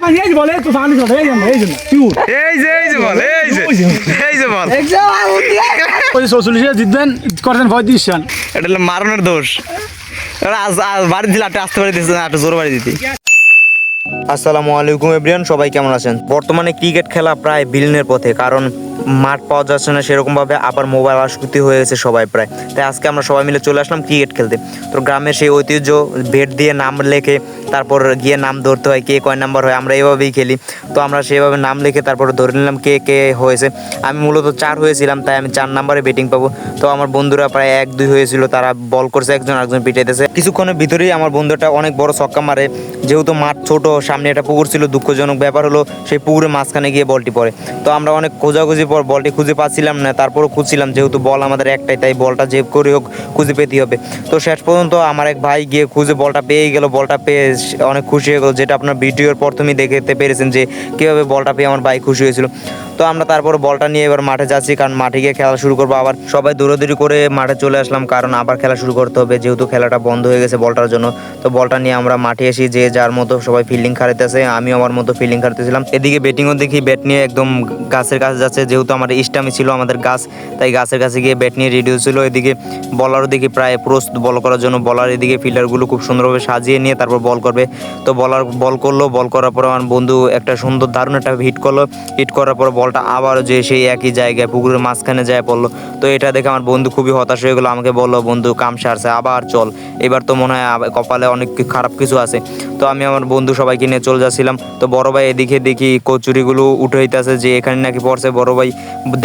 এই যে বল এই তো পানি চলে এই যে পিউর বল এই যে বল ওই 44 জিতবেন করতেন 35 রান এটা হলো মারনের দোষ আজ বাড়ি দিলে আসতে পারি দিচ্ছে না একটু জোর বাড়ি দিতি। আসসালামু আলাইকুম এভরিওয়ান, সবাই কেমন আছেন? বর্তমানে ক্রিকেট খেলা প্রায় বিলীনের পথে, কারণ মাঠ পাওয়া যাচ্ছে না সেরকমভাবে, আবার মোবাইল আসক্তি হয়ে গেছে সবাই প্রায়। তাই আজকে আমরা সবাই মিলে চলে আসলাম ক্রিকেট খেলতে। তো গ্রামের সেই ঐতিহ্য বেট দিয়ে নাম লেখে তারপর গিয়ে নাম ধরতে হয়, কে কয় নাম্বার হয়, আমরা এইভাবেই খেলি। তো আমরা সেইভাবে নাম লিখে তারপর ধরে নিলাম কে কে হয়েছে। আমি মূলত 4 হয়েছিলাম, তাই আমি 4 নাম্বারে ব্যাটিং পাবো। তো আমার বন্ধুরা প্রায় 1-2 হয়েছিল, তারা বল করছে, একজন পিটাইতেছে। কিছুক্ষণের ভিতরেই আমার বন্ধুটা অনেক বড় ছক্কা মারে। যেহেতু মাঠ ছোট, সামনে একটা পুকুর ছিল, দুঃখজনক ব্যাপার হলো সেই পুকুরের মাঝখানে গিয়ে বলটি পড়ে। তো আমরা অনেক খোঁজাখুঁজি পর বলটি খুঁজে পাচ্ছিলাম না, তারপরও খুঁজছিলাম, যেহেতু বল আমাদের একটাই, তাই বলটা যে করে হোক খুঁজে পেতেই হবে। তো শেষ পর্যন্ত আমার এক ভাই গিয়ে খুঁজে বলটা পেয়ে গেল। বলটা পেয়ে অনেক খুশি হয়ে গেল, যেটা আপনার ভিডিওর প্রথমেই দেখতে পেরেছেন যে কীভাবে বলটা পেয়ে আমার ভাই খুশি হয়েছিল। তো আমরা তারপর বলটা নিয়ে এবার মাঠে যাচ্ছি, কারণ মাঠে গিয়ে খেলা শুরু করবো। আবার সবাই দৌড়াদৌড়ি করে মাঠে চলে আসলাম, কারণ আবার খেলা শুরু করতে হবে, যেহেতু খেলাটা বন্ধ হয়ে গেছে বলটার জন্য। তো বলটা নিয়ে আমরা মাঠে এসে যে যার মতো সবাই ফিল্ডিং খাড়াইতেছে, আমিও আমার মতো ফিল্ডিং খাড়াইতেছিলাম। এদিকে ব্যাটিংও দেখি ব্যাট নিয়ে একদম গাছের কাছে যাচ্ছে, যেহেতু আমার স্টাম্পই ছিল আমাদের গাছ, তাই গাছের কাছে গিয়ে ব্যাট নিয়ে রেডি হচ্ছিল। এদিকে বলারও দেখি প্রায় প্রস্তুত বল করার জন্য। বলার এদিকে ফিল্ডারগুলো খুব সুন্দরভাবে সাজিয়ে নিয়ে তারপর বল করবে। তো বলার বল করলো, বল করার পর আমার বন্ধু একটা সুন্দর দারুণ একটা হিট করলো। হিট করার পর বলটা আবারও যে সেই একই জায়গায় পুকুরের মাঝখানে যায় পড়লো। তো এটা দেখে আমার বন্ধু খুবই হতাশ হয়ে গেলো, আমাকে বললো বন্ধু কাম সারছে, আবার চল, এবার তো মনে হয় কপালে অনেক খারাপ কিছু আছে। তো আমি আমার বন্ধু সবাইকে নিয়ে চলে যাচ্ছিলাম। তো বড় ভাই এদিকে দেখি কচুরিগুলো উঠে হইতেছে, যে এখানে নাকি পড়ছে। বড় ভাই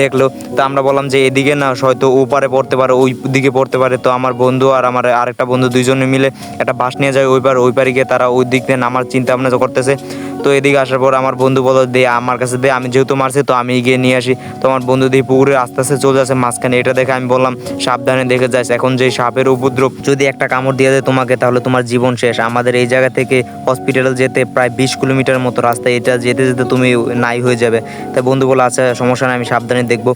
দেখলো, তো আমরা বললাম যে এদিকে না, হয়তো ওপারে পড়তে পারে, ওই দিকে পড়তে পারে। তো আমার বন্ধু আর আমার আরেকটা বন্ধু দুইজনে মিলে একটা বাস নিয়ে যায় ওই পারে গিয়ে তারা ওই দিক থেকে নামার চিন্তা ভাবনা করতেছে। তো এদিকে আসার পর আমার বন্ধু বলো দে আমার কাছে দে, আমি যেহেতু মারছি তো আমি গিয়ে নিয়ে আসি। তো আমার বন্ধু দিয়ে পুকুরে আস্তে আস্তে চলে যাচ্ছে মাঝখানে। এটা দেখে আমি বললাম সাবধানে দেখে যাস, এখন যে সাপের উপদ্রব, যদি একটা কামড় দিয়ে দেয় তোমাকে তাহলে তোমার জীবন শেষ। আমাদের এই জায়গা থেকে হসপিটালে যেতে প্রায় 20 কিলোমিটার মতো রাস্তা, এটা যেতে যেতে তুমি নাই হয়ে যাবে। তাই বন্ধু বলে আচ্ছা সমস্যা নেই, আমি সাবধানে দেখবো।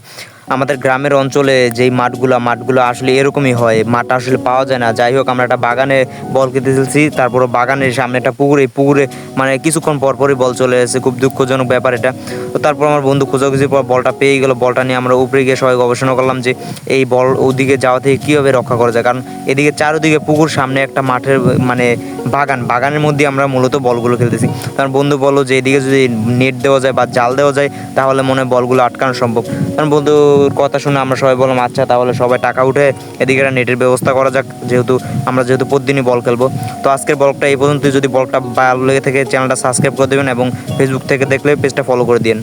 আমাদের গ্রামের অঞ্চলে যেই মাঠগুলো আসলে এরকমই হয়, মাঠ আসলে পাওয়া যায় না। যাই হোক, আমরা একটা বাগানে বল খেতে চলছি, তারপর বাগানের সামনে একটা পুকুরে মানে কিছুক্ষণ পরপরই বল চলে এসেছে। খুব দুঃখজনক ব্যাপার এটা। তো তারপর আমার বন্ধু খোঁজাখুঁজির পর বলটা পেয়ে গেল। বলটা নিয়ে আমরা উপরে গিয়ে সবাই গবেষণা করলাম যে এই বল ওদিকে যাওয়া থেকে কীভাবে রক্ষা করা যায়, কারণ এদিকে চারোদিকে পুকুর, সামনে একটা মাঠের মানে বাগানের মধ্যে আমরা মূলত বলগুলো খেলতেছি। কারণ বন্ধু বললো যে এদিকে যদি নেট দেওয়া যায় বা জাল দেওয়া যায় তাহলে মনে হয় বলগুলো আটকানো সম্ভব। কারণ বন্ধুর কথা শুনে আমরা সবাই বললাম আচ্ছা তাহলে সবাই টাকা উঠে এদিকে একটা নেটের ব্যবস্থা করা যাক, যেহেতু প্রতিদিনই বল খেলবো। তো আজকের ব্লগটা এই পর্যন্ত। যদি ব্লগটা ভালো লেগে থাকে চ্যানেলটা সাবস্ক্রাইব করে দেবেন এবং ফেসবুক থেকে দেখলে পেজটা ফলো করে দিন।